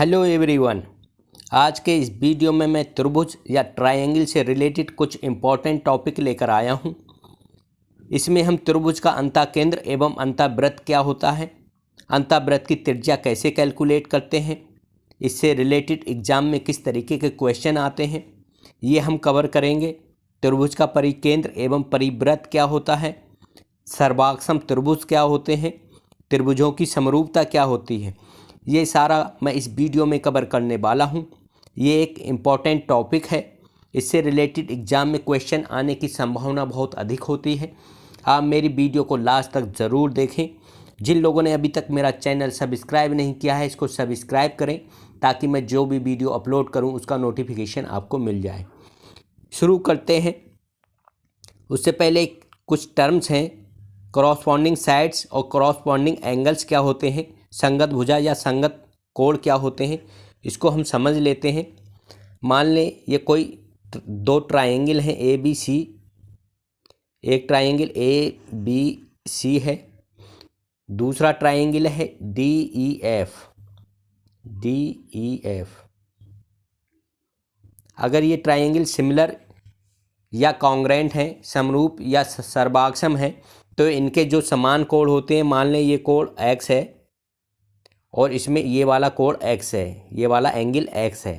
Hello everyone. आज के इस वीडियो में मैं त्रिभुज या ट्रायंगल से रिलेटेड कुछ इम्पॉर्टेंट टॉपिक लेकर आया हूं। इसमें हम त्रिभुज का अंतःकेंद्र एवं अंतःवृत्त क्या होता है, अंतःवृत्त की त्रिज्या कैसे कैलकुलेट करते हैं, इससे रिलेटेड एग्जाम में किस तरीके के क्वेश्चन आते हैं, ये हम कवर करेंगे। त्रिभुज का परिकेंद्र एवं परिवृत्त क्या होता है, सर्वाक्षम त्रिभुज क्या होते हैं, त्रिभुजों की समरूपता क्या होती है, ये सारा मैं इस वीडियो में कवर करने वाला हूँ। ये एक इम्पॉर्टेंट टॉपिक है, इससे रिलेटेड एग्ज़ाम में क्वेश्चन आने की संभावना बहुत अधिक होती है। आप मेरी वीडियो को लास्ट तक ज़रूर देखें। जिन लोगों ने अभी तक मेरा चैनल सब्सक्राइब नहीं किया है, इसको सब्सक्राइब करें ताकि मैं जो भी वीडियो अपलोड करूं उसका नोटिफिकेशन आपको मिल जाए। शुरू करते हैं। उससे पहले कुछ टर्म्स हैं, कॉरस्पॉन्डिंग साइड्स और कॉरस्पॉन्डिंग एंगल्स क्या होते हैं, संगत भुजा या संगत कोण क्या होते हैं, इसको हम समझ लेते हैं। मान लें ये कोई दो ट्रायंगल हैं ए बी सी, एक ट्रायंगल ए बी सी है, दूसरा ट्रायंगल है डी ई एफ। अगर ये ट्रायंगल सिमिलर या कॉन्ग्रेंट हैं, समरूप या सर्वाक्षम है, तो इनके जो समान कोण होते हैं, मान लें ये कोण x है और इसमें ये वाला कोण x है, ये वाला एंगल x है,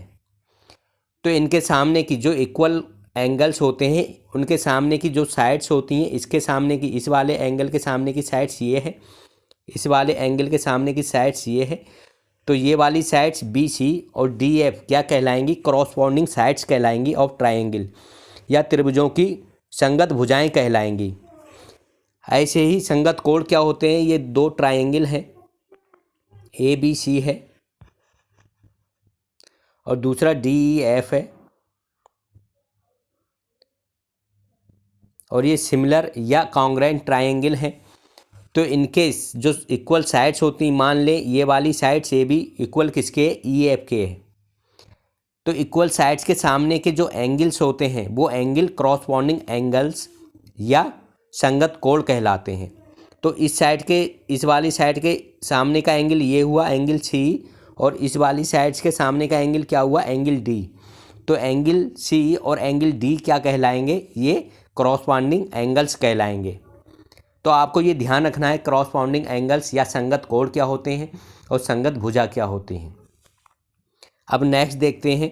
तो इनके सामने की जो इक्वल एंगल्स होते हैं, उनके सामने की जो साइड्स होती हैं, इसके सामने की, इस वाले एंगल के सामने की साइड्स ये है, इस वाले एंगल के सामने की साइड्स ये है, तो ये वाली साइड्स बी सी और डी एफ क्या कहलाएंगी, कॉरस्पॉन्डिंग साइड्स कहलाएंगी ऑफ ट्रायंगल या त्रिभुजों की संगत भुजाएं कहलाएंगी। ऐसे ही संगत कोण क्या होते हैं, ये दो ट्रायंगल हैं, ए बी सी है और दूसरा डी ई एफ है, और ये सिमिलर या कॉन्ग्रेंट ट्रायंगल हैं, तो इनके जो इक्वल साइड्स होती हैं, मान लें ये वाली साइड्स ए बी इक्वल किसके, ई एफ के है, तो इक्वल साइड्स के सामने के जो एंगल्स होते हैं वो एंगल कॉरस्पॉन्डिंग एंगल्स या संगत कोण कहलाते हैं। तो इस साइड के, इस वाली साइड के सामने का एंगल ये हुआ एंगल सी, और इस वाली साइड्स के सामने का एंगल क्या हुआ, एंगल डी। तो एंगल सी और एंगल डी क्या कहलाएंगे, ये कॉरस्पॉन्डिंग एंगल्स कहलाएंगे। तो आपको ये ध्यान रखना है, कॉरस्पॉन्डिंग एंगल्स या संगत कोण क्या होते हैं और संगत भुजा क्या होती हैं। अब नेक्स्ट देखते हैं।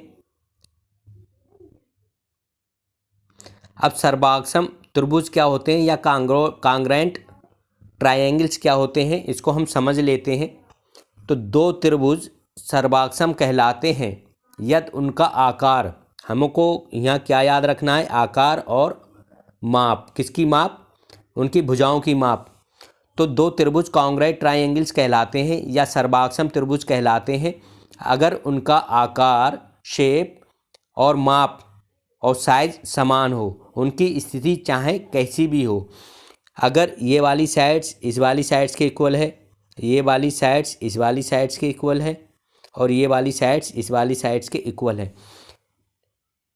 अब सर्वाक्षम त्रिभुज क्या होते हैं या कॉन्ग्रेंट ट्रायंगल्स क्या होते हैं, इसको हम समझ लेते हैं। तो दो त्रिभुज सर्वाक्षम कहलाते हैं यदि उनका आकार, हमको यहाँ क्या याद रखना है, आकार और माप, किसकी माप, उनकी भुजाओं की माप। तो दो त्रिभुज कॉन्ग्रेंट ट्रायंगल्स कहलाते हैं या सर्वाक्षम त्रिभुज कहलाते हैं अगर उनका आकार, शेप और माप और साइज समान हो, उनकी स्थिति चाहे कैसी भी हो। अगर ये वाली साइड्स इस वाली साइड्स के इक्वल है, ये वाली साइड्स इस वाली साइड्स के इक्वल है, और ये वाली साइड्स इस वाली साइड्स के इक्वल है,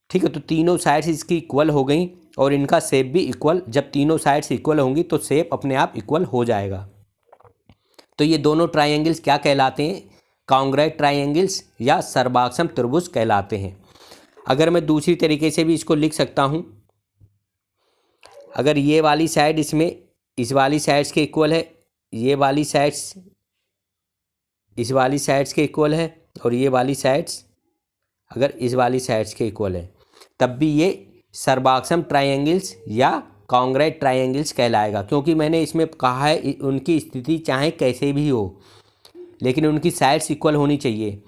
ठीक है, तो तीनों साइड्स इसकी इक्वल हो गई और इनका शेप भी इक्वल। जब तीनों साइड्स इक्वल होंगी तो शेप अपने आप इक्वल हो जाएगा। तो ये दोनों ट्रायंगल्स क्या कहलाते हैं, कॉन्ग्रेंट ट्रायंगल्स या सर्वाक्षम त्रिभुज कहलाते हैं। अगर मैं दूसरी तरीके से भी इसको लिख सकता हूँ, अगर ये वाली साइड इसमें इस वाली साइड्स के इक्वल है, ये वाली साइड्स इस वाली साइड्स के इक्वल है, और ये वाली साइड्स अगर इस वाली साइड्स के इक्वल है, तब भी ये सर्वाक्षम ट्रायंगल्स या कॉन्ग्रेंट ट्रायंगल्स कहलाएगा। क्योंकि मैंने इसमें कहा है उनकी स्थिति चाहे कैसे भी हो, लेकिन उनकी साइड्स इक्वल होनी चाहिए।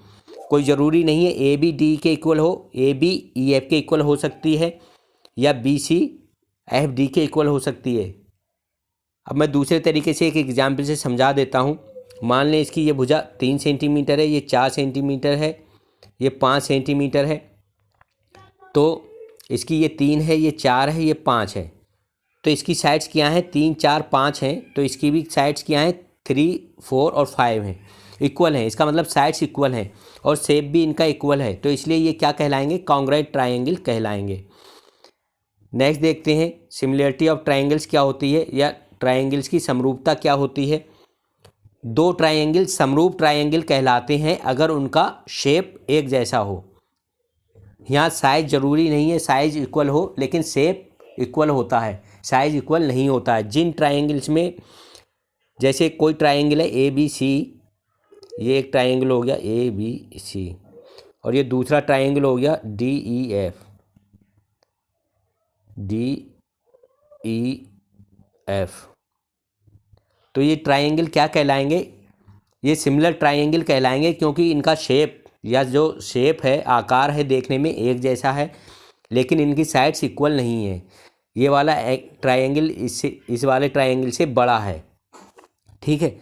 कोई ज़रूरी नहीं है ए बी डी के इक्वल हो, ए बी ई एफ के इक्वल हो सकती है या बी सी एफ डी के इक्वल हो सकती है। अब मैं दूसरे तरीके से एक एग्जाम्पल से समझा देता हूँ। मान लें इसकी ये भुजा 3 सेंटीमीटर है, ये 4 सेंटीमीटर है, ये 5 सेंटीमीटर है, तो इसकी ये 3 है, ये 4 है, ये 5 है, तो इसकी साइड्स क्या हैं, 3 4 5 हैं, तो इसकी भी साइड्स क्या हैं, 3 4 और 5 हैं, इक्वल हैं। इसका मतलब साइड्स इक्वल हैं और शेप भी इनका इक्वल है, तो इसलिए ये क्या कहलाएंगे, कॉन्ग्रेंट ट्रायंगल कहलाएंगे। नेक्स्ट देखते हैं, सिमिलरिटी ऑफ ट्रायंगल्स क्या होती है या ट्रायंगल्स की समरूपता क्या होती है। दो ट्रायंगल समरूप ट्रायंगल कहलाते हैं अगर उनका शेप एक जैसा हो। यहाँ साइज ज़रूरी नहीं है साइज इक्वल हो, लेकिन शेप इक्वल होता है, साइज इक्वल नहीं होता है। जिन ट्रायंगल्स में, जैसे कोई ट्रायंगल है ए बी सी, ये एक ट्रायंगल हो गया ए बी सी, और ये दूसरा ट्रायंगल हो गया D E F, D E F. तो ये ट्रायंगल क्या कहलाएंगे? ये सिमिलर ट्रायंगल कहलाएंगे, क्योंकि इनका शेप या जो शेप है, आकार है, देखने में एक जैसा है, लेकिन इनकी साइड्स इक्वल नहीं है। ये वाला ट्रायंगल इस वाले ट्रायंगल से बड़ा है, ठीक है।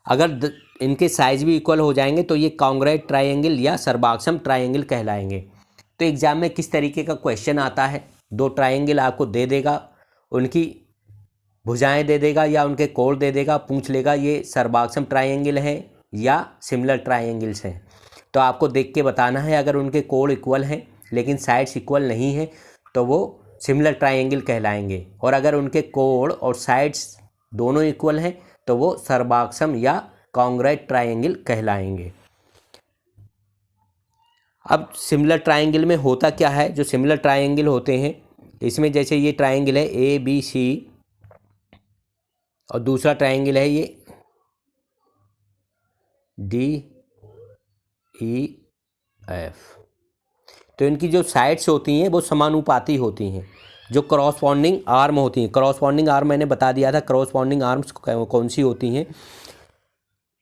अगर इनके साइज भी इक्वल हो जाएंगे तो ये कॉन्ग्रुएंट ट्रायंगल या सर्बाक्षम ट्रायंगल कहलाएंगे। तो एग्जाम में किस तरीके का क्वेश्चन आता है, दो ट्रायंगल आपको दे देगा, उनकी भुजाएं दे देगा या उनके कोण दे देगा, पूछ लेगा ये सर्बाक्षम ट्रायंगल है या सिमिलर ट्रायंगल्स हैं। तो आपको देख के बताना है, अगर उनके कोण इक्वल हैं लेकिन साइड्स इक्वल नहीं है तो वो सिमिलर ट्रायंगल कहलाएंगे, और अगर उनके कोण और साइड्स दोनों इक्वल हैं तो वो सर्बाक्षम या कॉन्ग्रुएंट ट्रायंगल कहलाएंगे। अब सिमिलर ट्रायंगल में होता क्या है? जो सिमिलर ट्रायंगल होते हैं इसमें, जैसे ये ट्रायंगल है ए बी सी और दूसरा ट्रायंगल है ये डी ई एफ, तो इनकी जो साइड्स होती हैं वो समानुपाती होती हैं। जो करॉस्पॉन्डिंग आर्म होती हैं, करॉस्पॉन्डिंग आर्म मैंने बता दिया था, करॉस्पॉन्डिंग आर्म्स कौन सी होती हैं?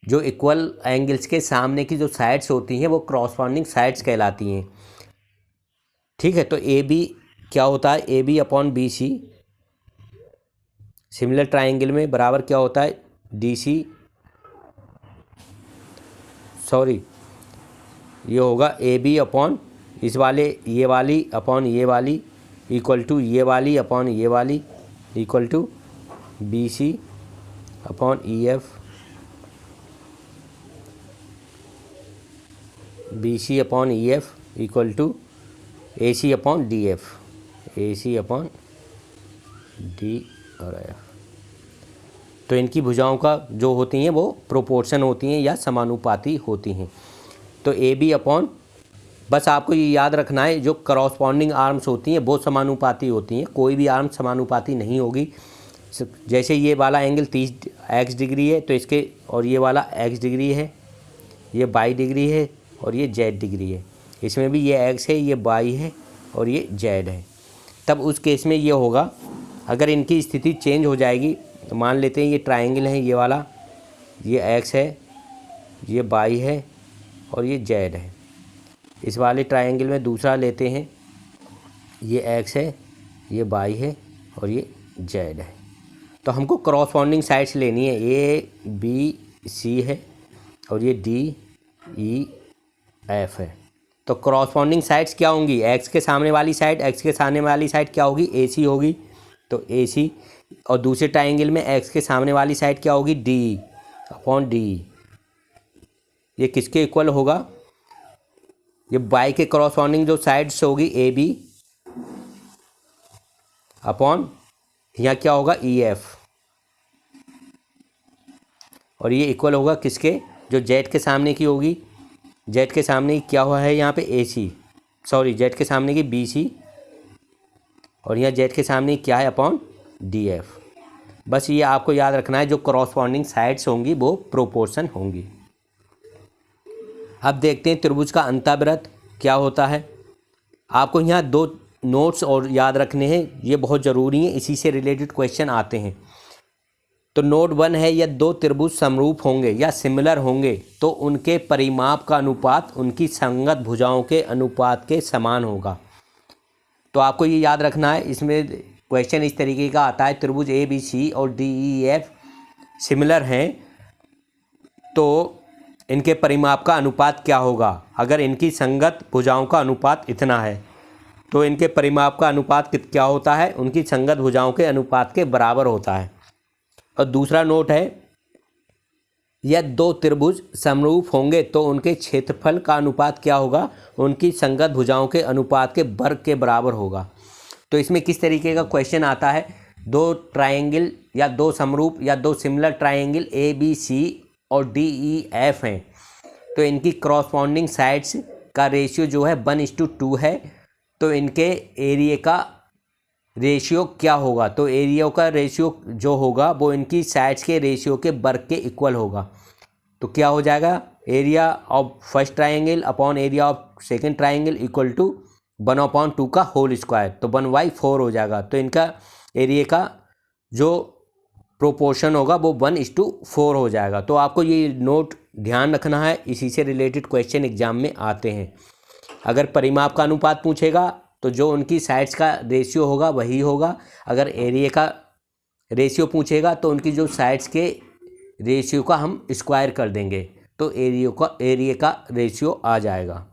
जो इक्वल एंगल्स के सामने की जो साइड्स होती हैं वो करॉस्पॉन्डिंग साइड्स कहलाती हैं, ठीक है। तो ए बी क्या होता है? A B upon B C similar triangle में बराबर क्या होता है? डी सी, सॉरी, ये होगा ए बी अपॉन इस वाले ये वाली अपॉन ये वाली इक्वल टू ये वाली अपॉन ये वाली equal to B C upon E F, B C upon E F equal to A C upon D F, A C upon D और एफ। तो इनकी भुजाओं का जो होती हैं वो प्रोपोर्शन होती हैं या समानुपाती होती हैं। तो ए बी अपॉन, बस आपको ये याद रखना है, जो करॉस्पॉन्डिंग आर्म्स होती हैं वो समानुपाती होती हैं, कोई भी आर्म समानुपाती नहीं होगी। जैसे ये वाला एंगल 30 एक्स डिग्री है तो इसके, और ये वाला एक्स डिग्री है, ये वाई डिग्री है और ये जेड डिग्री है, इसमें भी ये एक्स है, ये वाई है और ये जेड है। तब उस केस में ये होगा, अगर इनकी स्थिति चेंज हो जाएगी, तो मान लेते हैं ये ट्रायंगल है, ये वाला, ये एक्स है, ये वाई है और ये जेड है। इस वाले ट्रायंगल में दूसरा लेते हैं, ये एक्स है, ये वाई है और ये जेड है। तो हमको करॉस्पॉन्डिंग साइड्स लेनी है, ए बी सी है और ये डी ई एफ है। तो करॉस्पॉन्डिंग साइड्स क्या होंगी? एक्स के सामने वाली साइड, एक्स के सामने वाली साइड क्या होगी? ए सी होगी, तो ए सी, और दूसरे ट्रायंगल में एक्स के सामने वाली साइड क्या होगी? D upon D. ये किसके इक्वल होगा? ये वाई के करॉस्पॉन्डिंग जो साइड्स होगी ए बी अपॉन यहाँ क्या होगा? ई एफ, और ये इक्वल होगा किसके? जो जेड के सामने की होगी, जेड के सामने क्या हुआ है यहाँ पे? ए सी, सॉरी, जेड के सामने की बी सी, और यहाँ जेड के सामने क्या है? Upon D F. बस ये आपको याद रखना है, जो करॉस्पॉन्डिंग साइड्स होंगी वो प्रोपोर्शन होंगी। अब देखते हैं त्रिभुज का अंतःवृत्त क्या होता है। आपको यहाँ दो नोट्स और याद रखने हैं, ये बहुत ज़रूरी हैं, इसी से रिलेटेड क्वेश्चन आते हैं। तो नोट 1 है, या दो त्रिभुज समरूप होंगे या सिमिलर होंगे तो उनके परिमाप का अनुपात उनकी संगत भुजाओं के अनुपात के समान होगा। तो आपको ये याद रखना है, इसमें क्वेश्चन इस तरीके का आता है, त्रिभुज ए बी सी और डी ई एफ सिमिलर हैं तो इनके परिमाप का अनुपात क्या होगा? अगर इनकी संगत भुजाओं का अनुपात इतना है तो इनके परिमाप का अनुपात क्या होता है? उनकी संगत भुजाओं के अनुपात के बराबर होता है। और दूसरा नोट है, यह दो त्रिभुज समरूप होंगे तो उनके क्षेत्रफल का अनुपात क्या होगा? उनकी संगत भुजाओं के अनुपात के वर्ग के बराबर होगा। तो इसमें किस तरीके का क्वेश्चन आता है? दो ट्रायंगल या दो समरूप या दो similar triangle A B C और DEF हैं तो इनकी करस्पॉन्डिंग साइड्स का रेशियो जो है 1:2 है। तो इनके एरिया का रेशियो क्या होगा? तो एरिया का रेशियो जो होगा वो इनकी साइड्स के रेशियो के वर्ग के इक्वल होगा। तो क्या हो जाएगा? Area of first triangle upon area of second triangle equal to 1/2 का होल स्क्वायर, तो 1/4 हो जाएगा। तो इनका एरिया का जो प्रोपोर्शन होगा वो 1:4 हो जाएगा। तो आपको ये नोट ध्यान रखना है, इसी से रिलेटेड क्वेश्चन एग्जाम में आते हैं। अगर परिमाप का अनुपात पूछेगा तो जो उनकी साइड्स का रेशियो होगा वही होगा। अगर एरिया का रेशियो पूछेगा तो उनकी जो साइड्स के रेशियो का हम स्क्वायर कर देंगे तो एरिया का रेशियो आ जाएगा।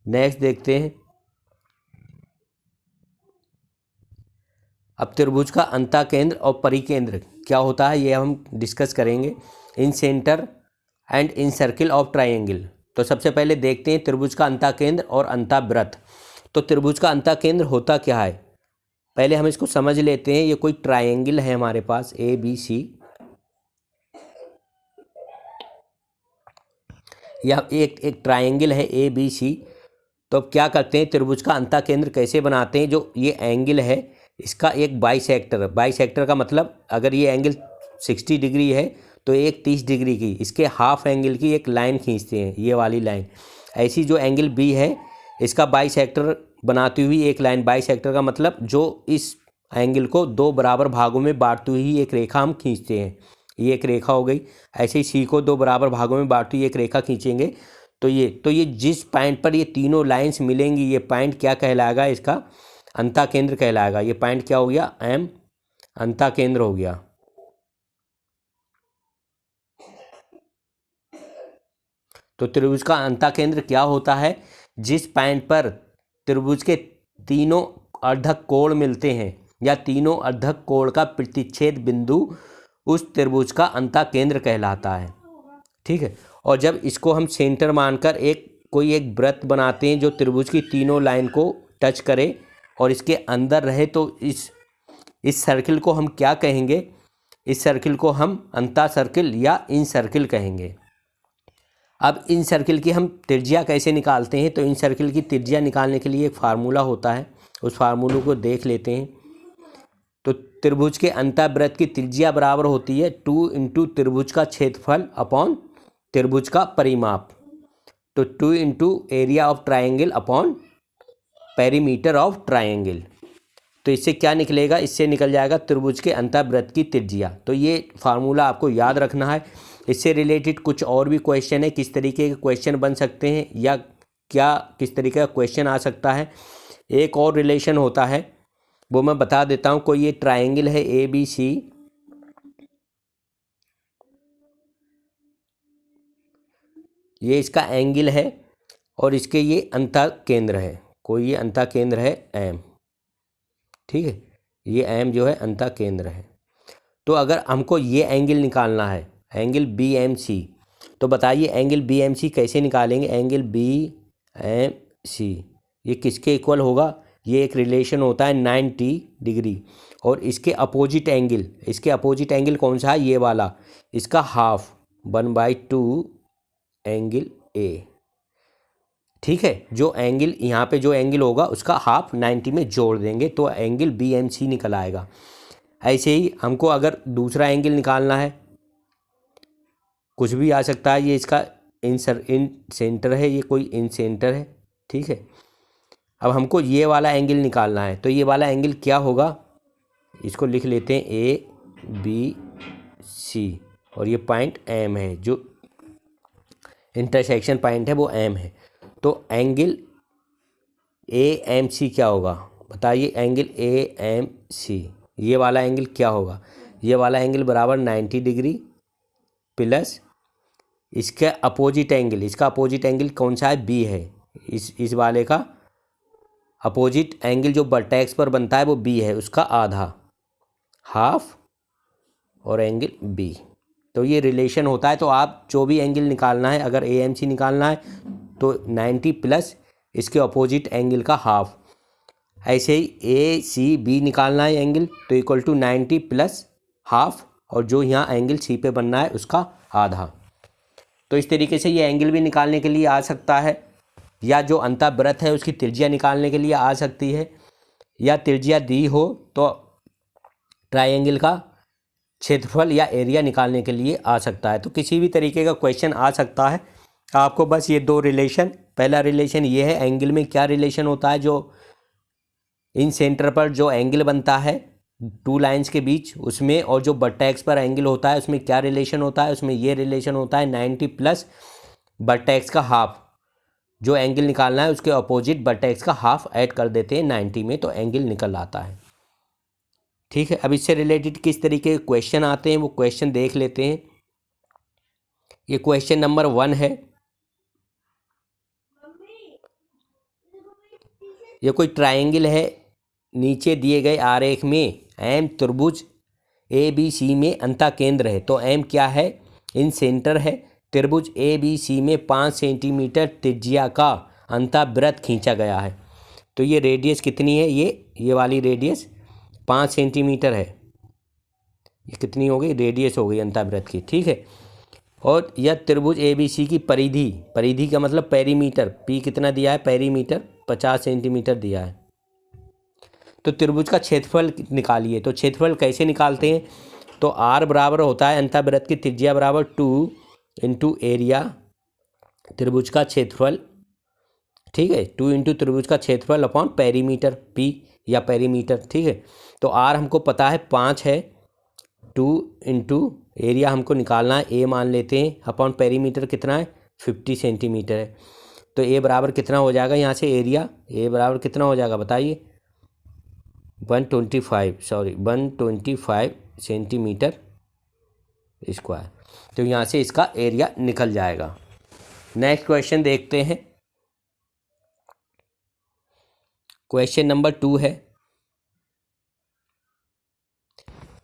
नेक्स्ट देखते हैं। अब त्रिभुज का अंतःकेंद्र और परिकेंद्र क्या होता है ये हम डिस्कस करेंगे। Incentre and incircle of triangle. तो सबसे पहले देखते हैं त्रिभुज का अंतःकेंद्र और अंतःवृत्त। तो त्रिभुज का अंतःकेंद्र होता क्या है, पहले हम इसको समझ लेते हैं। ये कोई ट्राइंगल है हमारे पास ABC, या एक ट्राइंगल है ABC। तो अब क्या करते हैं, त्रिभुज का अंतःकेंद्र कैसे बनाते हैं? जो ये एंगल है इसका एक बाइसेक्टर का मतलब अगर ये एंगल 60 डिग्री है तो एक 30 डिग्री की इसके हाफ एंगल की एक लाइन खींचते हैं, ये वाली लाइन। ऐसी जो एंगल B है इसका बाइसेक्टर बनाती हुई एक लाइन, बाइसेक्टर का मतलब जो इस एंगल को 2 बराबर भागों में बांटती हुई एक रेखा हम खींचते हैं। ये एक रेखा हो गई। ऐसे ही C को 2 बराबर भागों में बांटती हुई एक रेखा खींचेंगे तो ये जिस पॉइंट पर ये तीनों लाइंस मिलेंगी ये पॉइंट क्या कहलाएगा? इसका अंतःकेंद्र कहलाएगा। ये पॉइंट क्या हो गया? M अंतःकेंद्र हो गया। तो त्रिभुज का अंतःकेंद्र क्या होता है? जिस पॉइंट पर त्रिभुज के तीनों अर्धक कोण मिलते हैं या तीनों अर्धक कोण का प्रतिच्छेद बिंदु उस त्रिभुज का अंतःकेंद्र कहलाता है। ठीक है। और जब इसको हम सेंटर मानकर कोई एक वृत्त बनाते हैं जो त्रिभुज की तीनों लाइन को टच करे और इसके अंदर रहे तो इस सर्किल को हम क्या कहेंगे? इस सर्किल को हम अंतः सर्किल या इन सर्किल कहेंगे। अब इन सर्किल की हम त्रिज्या कैसे निकालते हैं? तो इन सर्किल की त्रिज्या निकालने के लिए एक फार्मूला होता है, उस फार्मूले को देख लेते हैं। तो त्रिभुज के अंतःवृत्त की त्रिज्या बराबर होती है 2 इंटू त्रिभुज का क्षेत्रफल अपॉन त्रिभुज का परिमाप। तो 2 into area of triangle upon perimeter of triangle. तो इससे क्या निकलेगा? इससे निकल जाएगा त्रिभुज के अंतःवृत्त की त्रिज्या। तो ये फार्मूला आपको याद रखना है। इससे रिलेटेड कुछ और भी क्वेश्चन है, किस तरीके के क्वेश्चन बन सकते हैं या किस तरीके का क्वेश्चन आ सकता है। एक और रिलेशन होता है वो मैं बता देता हूँ। कोई ये ट्राइंगल है ABC, ये इसका एंगल है और इसके ये अंतःकेंद्र है। कोई ये अंतःकेंद्र है M, ठीक है। ये M जो है अंतःकेंद्र है। तो अगर हमको ये एंगल निकालना है, एंगल BMC, तो बताइए एंगल BMC कैसे निकालेंगे? एंगल BMC ये किसके इक्वल होगा? ये एक रिलेशन होता है 90 डिग्री और इसके अपोजिट एंगल कौन सा है? ये वाला, इसका हाफ 1/2 एंगल A। ठीक है। जो एंगल यहाँ पे जो एंगल होगा उसका हाफ 90 में जोड़ देंगे तो एंगल BMC निकल आएगा। ऐसे ही हमको अगर दूसरा एंगल निकालना है, कुछ भी आ सकता है। ये इसका इन सेंटर है, ये कोई इन सेंटर है, ठीक है। अब हमको ये वाला एंगल निकालना है तो ये वाला एंगल क्या होगा? इसको लिख लेते हैं ABC और ये पॉइंट M है, जो इंटरसेक्शन पॉइंट है वो M है। तो एंगल AMC क्या होगा? बताइए एंगल AMC ये वाला एंगल क्या होगा? ये वाला एंगल बराबर 90 डिग्री प्लस इसका अपोजिट एंगल कौन सा है? B है। इस वाले का अपोजिट एंगल जो वर्टेक्स पर बनता है वो B है, उसका आधा, हाफ और एंगल B। तो ये रिलेशन होता है। तो आप जो भी एंगल निकालना है, अगर AMC निकालना है तो 90 प्लस इसके अपोजिट एंगल का हाफ। ऐसे ही ACB निकालना है एंगल तो इक्वल टू 90 प्लस हाफ और जो यहाँ एंगल C पे बनना है उसका आधा। तो इस तरीके से ये एंगल भी निकालने के लिए आ सकता है, या जो अंतःवृत्त है उसकी त्रिज्या निकालने के लिए आ सकती है, या त्रिज्या दी हो तो ट्रायंगल का क्षेत्रफल या एरिया निकालने के लिए आ सकता है। तो किसी भी तरीके का क्वेश्चन आ सकता है। आपको बस ये दो रिलेशन, पहला रिलेशन ये है एंगल में क्या रिलेशन होता है, जो इन सेंटर पर जो एंगल बनता है टू लाइंस के बीच उसमें, और जो वर्टेक्स पर एंगल होता है उसमें क्या रिलेशन होता है, उसमें ये रिलेशन होता है 90 प्लस वर्टेक्स का हाफ। जो एंगल निकालना है उसके अपोजिट वर्टेक्स का हाफ ऐड कर देते हैं 90 में, तो एंगल निकल आता है। ठीक है, अब इससे रिलेटेड किस तरीके के क्वेश्चन आते हैं वो क्वेश्चन देख लेते हैं। ये क्वेश्चन नंबर 1 है। ये कोई ट्रायंगल है, नीचे दिए गए आरेख में एम त्रिभुज ए बी सी में अंतः केंद्र है। तो एम क्या है, इन सेंटर है। त्रिभुज ए बी सी में 5 सेंटीमीटर त्रिज्या का अंतःवृत्त खींचा गया है। तो ये रेडियस कितनी है, ये वाली रेडियस 5 सेंटीमीटर है। ये कितनी हो गई, रेडियस हो गई अंतःवृत्त की। ठीक है, और यह त्रिभुज ए बी सी की परिधि, परिधि का मतलब पेरीमीटर, पी कितना दिया है, पेरीमीटर 50 सेंटीमीटर दिया है। तो त्रिभुज का क्षेत्रफल निकालिए। तो क्षेत्रफल कैसे निकालते हैं, तो आर बराबर होता है अंतःवृत्त की त्रिज्या बराबर 2 इंटू एरिया त्रिभुज का क्षेत्रफल। ठीक है, 2 इंटू त्रिभुज का क्षेत्रफल अपॉन पेरीमीटर, पी या पेरीमीटर। ठीक है, तो आर हमको पता है 5 है, 2 इंटू एरिया हमको निकालना है, ए मान लेते हैं, अपॉन पेरीमीटर कितना है 50 सेंटीमीटर है। तो ए बराबर कितना हो जाएगा, यहाँ से एरिया ए बराबर कितना हो जाएगा बताइए, 125 सेंटीमीटर स्क्वायर। तो यहाँ से इसका एरिया निकल जाएगा। नेक्स्ट क्वेश्चन देखते हैं। क्वेश्चन नंबर 2 है,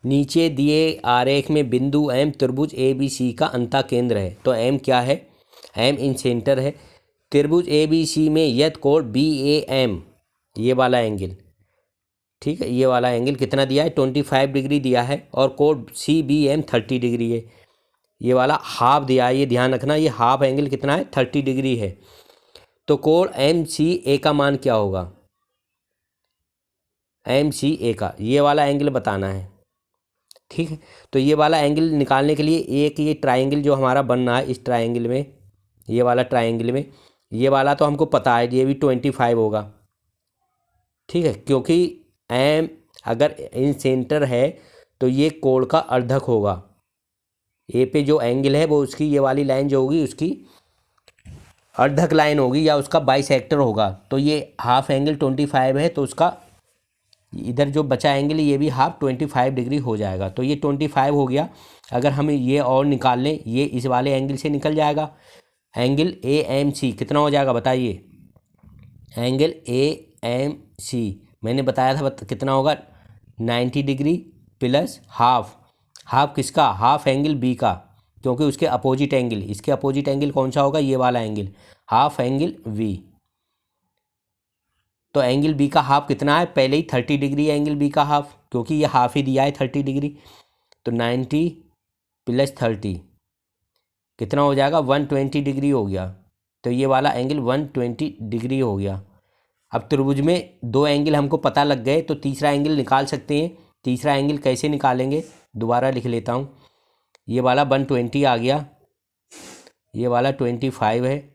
नीचे दिए आरेख में बिंदु एम त्रिभुज ए बी सी का अंतः केंद्र है। तो एम क्या है, एम इन सेंटर है। त्रिभुज ए बी सी में यदि कोण बी ए एम, ये वाला एंगल, ठीक है, ये वाला एंगल कितना दिया है 25 डिग्री दिया है, और कोण सी बी एम 30 डिग्री है। ये वाला हाफ दिया है, ये ध्यान रखना, ये हाफ एंगल कितना है 30 डिग्री है। तो कोण एम सी ए का मान क्या होगा, एम सी ए का ये वाला एंगल बताना है। ठीक है, तो ये वाला एंगल निकालने के लिए एक ये ट्रायंगल जो हमारा बन रहा है, इस ट्रायंगल में, ये वाला ट्रायंगल में, ये वाला तो हमको पता है ये भी 25 होगा। ठीक है, क्योंकि एम अगर इन सेंटर है तो ये कोण का अर्धक होगा। ए पे जो एंगल है वो उसकी ये वाली लाइन जो होगी उसकी अर्धक लाइन होगी, या उसका बाइसेक्टर होगा। तो ये हाफ एंगल 25 है, तो उसका इधर जो बचा एंगल ये भी हाफ 25 डिग्री हो जाएगा। तो ये 25 हो गया। अगर हम ये और निकाल लें, ये इस वाले एंगल से निकल जाएगा। एंगल ए एम सी कितना हो जाएगा बताइए, एंगल ए एम सी मैंने बताया था कितना होगा 90 डिग्री प्लस हाफ, हाफ किसका, हाफ एंगल बी का, क्योंकि उसके अपोजिट एंगल, इसके अपोजिट एंगल कौन सा होगा, ये वाला एंगल, हाफ एंगल वी। तो एंगल बी का हाफ कितना है, पहले ही 30 डिग्री है एंगल बी का हाफ, क्योंकि ये हाफ ही दिया है 30 डिग्री। तो 90 प्लस 30 कितना हो जाएगा 120 डिग्री हो गया। तो ये वाला एंगल 120 डिग्री हो गया। अब त्रिभुज में दो एंगल हमको पता लग गए, तो तीसरा एंगल निकाल सकते हैं। तीसरा एंगल कैसे निकालेंगे, दोबारा लिख लेता हूँ। ये वाला 120 आ गया, ये वाला 25 है,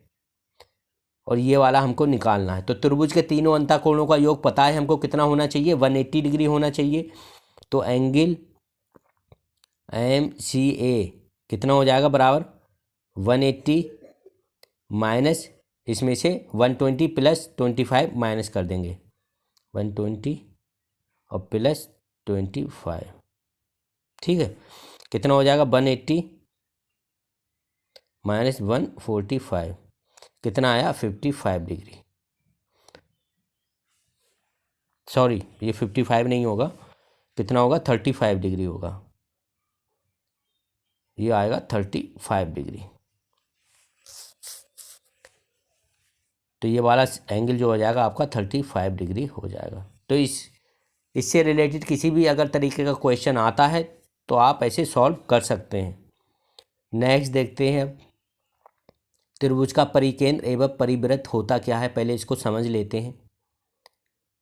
और ये वाला हमको निकालना है। तो त्रिभुज के तीनों अंतःकोणों का योग पता है हमको कितना होना चाहिए, 180 डिग्री होना चाहिए। तो एंगल एम सी ए कितना हो जाएगा, बराबर 180 माइनस इसमें से 120 प्लस 25 माइनस कर देंगे, 120 और प्लस 25। ठीक है, कितना हो जाएगा 180 माइनस 145, कितना आया 55 डिग्री। सॉरी, ये 55 नहीं होगा, कितना होगा 35 डिग्री होगा, ये आएगा 35 डिग्री। तो ये वाला एंगल जो हो जाएगा आपका 35 डिग्री हो जाएगा। तो इससे रिलेटेड किसी भी अगर तरीके का क्वेश्चन आता है तो आप ऐसे सॉल्व कर सकते हैं। नेक्स्ट देखते हैं अब। त्रिभुज का परिकेंद्र एवं परिवृत्त होता क्या है, पहले इसको समझ लेते हैं।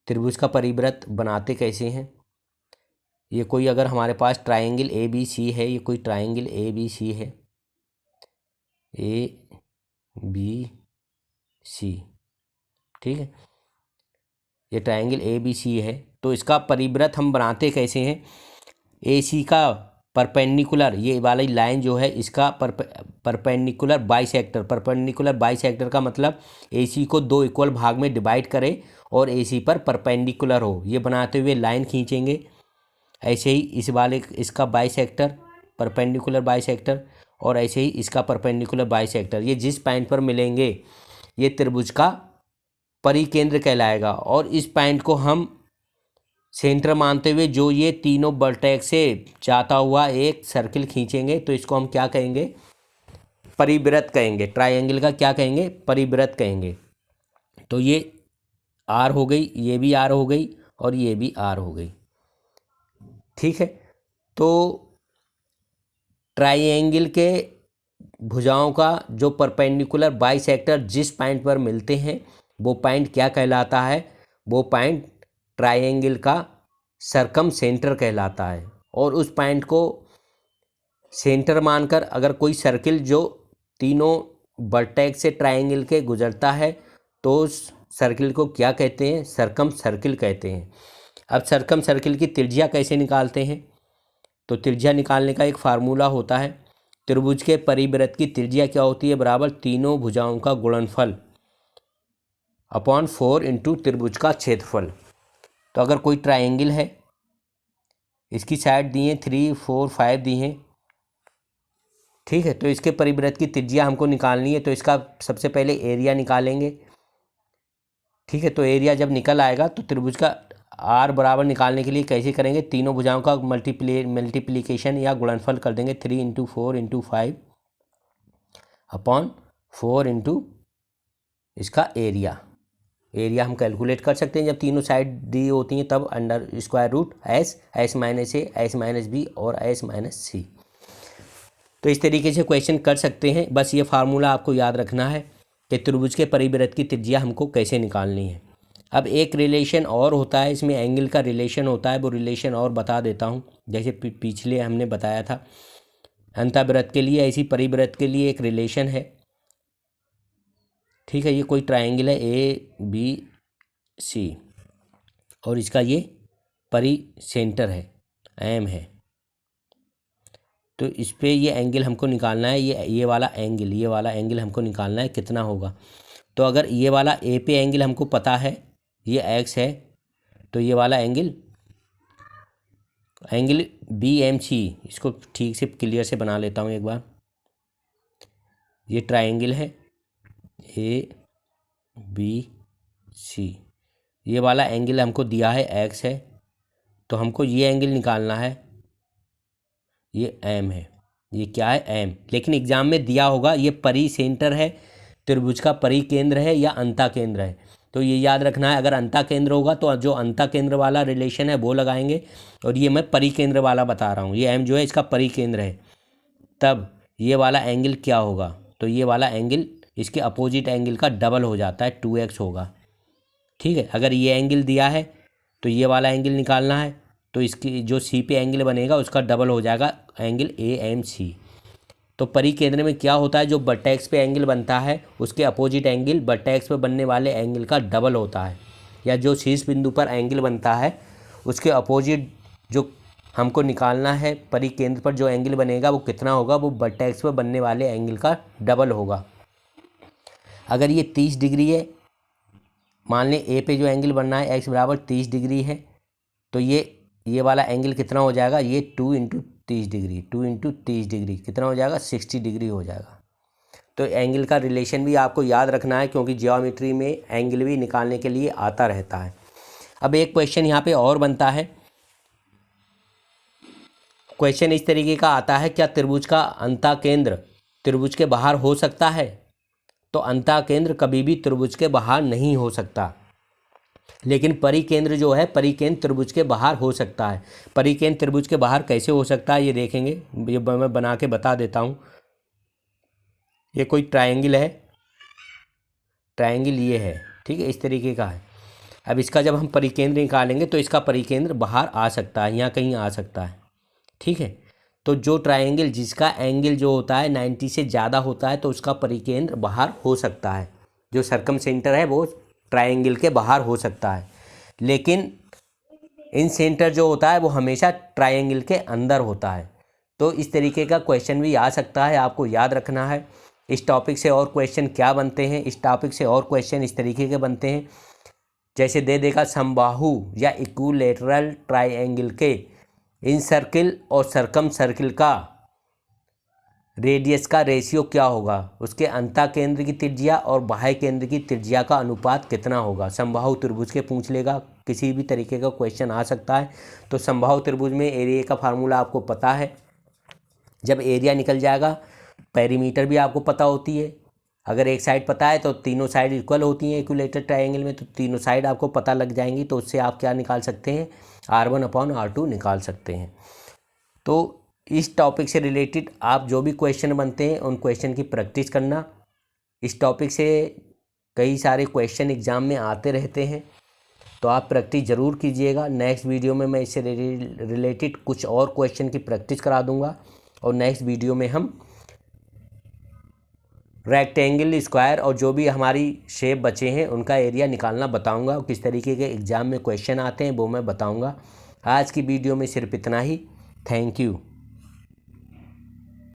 त्रिभुज का परिवृत्त बनाते कैसे हैं। ये कोई अगर हमारे पास ट्रायंगल ए बी सी है, ये कोई ट्रायंगल ए बी सी है, ए बी सी, ठीक है, ये ट्रायंगल ए बी सी है। तो इसका परिवृत्त हम बनाते कैसे हैं। ए सी का परपेंडिकुलर, ये वाली लाइन जो है इसका परपेंडिकुलर बाइसेक्टर। परपेंडिकुलर बाइसेक्टर का मतलब ए सी को दो इक्वल भाग में डिवाइड करे और ए सी पर परपेंडिकुलर हो, ये बनाते हुए लाइन खींचेंगे। ऐसे ही इस वाले इसका बाइसेक्टर, परपेंडिकुलर बाइसेक्टर, और ऐसे ही इसका परपेंडिकुलर बाइसेक्टर, ये जिस पॉइंट पर मिलेंगे ये त्रिभुज का परिकेंद्र कहलाएगा। और इस पॉइंट को हम सेंटर मानते हुए जो ये तीनों वर्टेक्स से जाता हुआ एक सर्किल खींचेंगे तो इसको हम क्या कहेंगे, परिवृत्त कहेंगे। ट्रायंगल का क्या कहेंगे, परिवृत्त कहेंगे। तो ये आर हो गई, ये भी आर हो गई और ये भी आर हो गई, ठीक है। तो ट्रायंगल के भुजाओं का जो परपेंडिकुलर बाइसेक्टर जिस पॉइंट पर मिलते हैं वो पॉइंट क्या कहलाता है, वो पॉइंट ट्रायंगल का सरकम सेंटर कहलाता है। और उस पॉइंट को सेंटर मानकर अगर कोई सर्किल जो तीनों वर्टेक्स से ट्रायंगल के गुजरता है तो उस सर्किल को क्या कहते हैं, सरकम सर्किल कहते हैं। अब सरकम सर्किल की त्रिज्या कैसे निकालते हैं, तो त्रिज्या निकालने का एक फार्मूला होता है। त्रिभुज के परिवृत्त की त्रिज्या क्या होती है, बराबर तीनों भुजाओं का गुणनफल अपॉन 4 इंटू त्रिभुज का क्षेत्रफल। तो अगर कोई ट्रायंगल है, इसकी साइड दी है 3, 4, 5 दी हैं, ठीक है, तो इसके परिवृत्त की त्रिज्या हमको निकालनी है। तो इसका सबसे पहले एरिया निकालेंगे, ठीक है। तो एरिया जब निकल आएगा तो त्रिभुज का आर बराबर निकालने के लिए कैसे करेंगे, तीनों भुजाओं का मल्टीप्लिकेशन या गुणनफल कर देंगे। 3 इंटू 4 इंटू 5 अपॉन 4 इंटू इसका एरिया। एरिया हम कैलकुलेट कर सकते हैं जब तीनों साइड दी होती हैं, तब under square root s minus a, s minus b और एस माइनस सी। तो इस तरीके से क्वेश्चन कर सकते हैं। बस ये फार्मूला आपको याद रखना है कि त्रिभुज के परिवृत्त की त्रिज्या हमको कैसे निकालनी है। अब एक रिलेशन और होता है, इसमें एंगल का रिलेशन होता है, वो रिलेशन और बता देता हूँ। जैसे पिछले हमने बताया था अंतःवृत्त के लिए, ऐसी परिवृत्त के लिए एक रिलेशन है, ठीक है। ये कोई ट्रायंगल है ए बी सी और इसका ये परी सेंटर है, एम है। तो इस पे ये एंगल हमको निकालना है, ये वाला एंगल हमको निकालना है, कितना होगा। तो अगर ये वाला ए पे एंगल हमको पता है, ये एक्स है, तो ये वाला एंगल बी एम सी, इसको ठीक से क्लियर से बना लेता हूँ एक बार। ये ट्रायंगल है ए बी सी, ये वाला एंगल हमको दिया है एक्स है, तो हमको ये एंगल निकालना है, ये एम है। ये क्या है, एम। लेकिन एग्जाम में दिया होगा ये परी सेंटर है, त्रिभुज का परिकेंद्र है या अंता केंद्र है। तो ये याद रखना है, अगर अंता केंद्र होगा तो जो अंता केंद्र वाला रिलेशन है वो लगाएंगे, और ये मैं परिकेंद्र वाला बता रहा हूँ, ये एम जो है इसका परिकेंद्र है। तब ये वाला एंगल क्या होगा, तो ये वाला एंगल इसके अपोजिट एंगल का डबल हो जाता है, 2x होगा, ठीक है। अगर ये एंगल दिया है तो ये वाला एंगल निकालना है, तो इसकी जो सी पे एंगल बनेगा उसका डबल हो जाएगा एंगल ए एम सी। तो परिकेंद्र में क्या होता है, जो वर्टेक्स पे एंगल बनता है उसके अपोजिट एंगल वर्टेक्स पे बनने वाले एंगल का डबल होता है, या जो शीर्ष बिंदु पर एंगल बनता है उसके अपोजिट जो हमको निकालना है परिकेंद्र पर जो एंगल बनेगा वो कितना होगा, वो वर्टेक्स पे बनने वाले एंगल का डबल होगा। अगर ये 30 डिग्री है, मान लें ए पे जो एंगल बनना है एक्स बराबर 30 डिग्री है, तो ये वाला एंगल कितना हो जाएगा, ये 2 इंटू 30 डिग्री, 2 इंटू 30 डिग्री कितना हो जाएगा, 60 डिग्री हो जाएगा। तो एंगल का रिलेशन भी आपको याद रखना है, क्योंकि ज्योमेट्री में एंगल भी निकालने के लिए आता रहता है। अब एक क्वेश्चन यहाँ पे और बनता है, क्वेश्चन इस तरीके का आता है, क्या त्रिभुज का अंता केंद्र त्रिभुज के बाहर हो सकता है। तो अंता केंद्र कभी भी त्रिभुज के बाहर नहीं हो सकता, लेकिन परिकेंद्र जो है परिकेंद्र त्रिभुज के बाहर हो सकता है। परिकेंद्र त्रिभुज के बाहर कैसे हो सकता है ये देखेंगे, ये मैं बना के बता देता हूँ। ये कोई ट्रायंगल है, ट्रायंगल ये है, ठीक है, इस तरीके का है। अब इसका जब हम परिकेंद्र निकालेंगे तो इसका परिकेंद्र बाहर आ सकता है, यहाँ कहीं आ सकता है, ठीक है। तो जो ट्रायंगल जिसका एंगल जो होता है 90 से ज़्यादा होता है तो उसका परिकेंद्र बाहर हो सकता है। जो सर्कम सेंटर है वो ट्रायंगल के बाहर हो सकता है, लेकिन इन सेंटर जो होता है वो हमेशा ट्रायंगल के अंदर होता है। तो इस तरीके का क्वेश्चन भी आ सकता है, आपको याद रखना है। इस टॉपिक से और क्वेश्चन क्या बनते हैं, इस टॉपिक से और क्वेश्चन इस तरीके के बनते हैं, जैसे दे देगा समबाहु या इक्विलेटरल ट्रायंगल के इन सर्किल और सरकम सर्किल का रेडियस का रेशियो क्या होगा, उसके अंतः केंद्र की त्रिज्या और बाह्य केंद्र की त्रिज्या का अनुपात कितना होगा। समबाहु त्रिभुज के पूछ लेगा, किसी भी तरीके का क्वेश्चन आ सकता है। तो समबाहु त्रिभुज में एरिया का फार्मूला आपको पता है। जब एरिया निकल जाएगा, पेरीमीटर भी आपको पता होती है। अगर एक साइड पता है तो तीनों साइड इक्वल होती हैं इक्विलेटरल ट्रायंगल में, तो तीनों साइड आपको पता लग जाएंगी। तो उससे आप क्या निकाल सकते हैं, R1/R2 निकाल सकते हैं। तो इस टॉपिक से रिलेटेड आप जो भी क्वेश्चन बनते हैं उन क्वेश्चन की प्रैक्टिस करना। इस टॉपिक से कई सारे क्वेश्चन एग्ज़ाम में आते रहते हैं, तो आप प्रैक्टिस ज़रूर कीजिएगा। नेक्स्ट वीडियो में मैं इससे रिलेटेड कुछ और क्वेश्चन की प्रैक्टिस करा दूंगा, और नेक्स्ट वीडियो में हम रेक्टेंगल, स्क्वायर और जो भी हमारी शेप बचे हैं उनका एरिया निकालना बताऊंगा, और किस तरीके के एग्ज़ाम में क्वेश्चन आते हैं वो मैं बताऊंगा। आज की वीडियो में सिर्फ इतना ही। Thank you.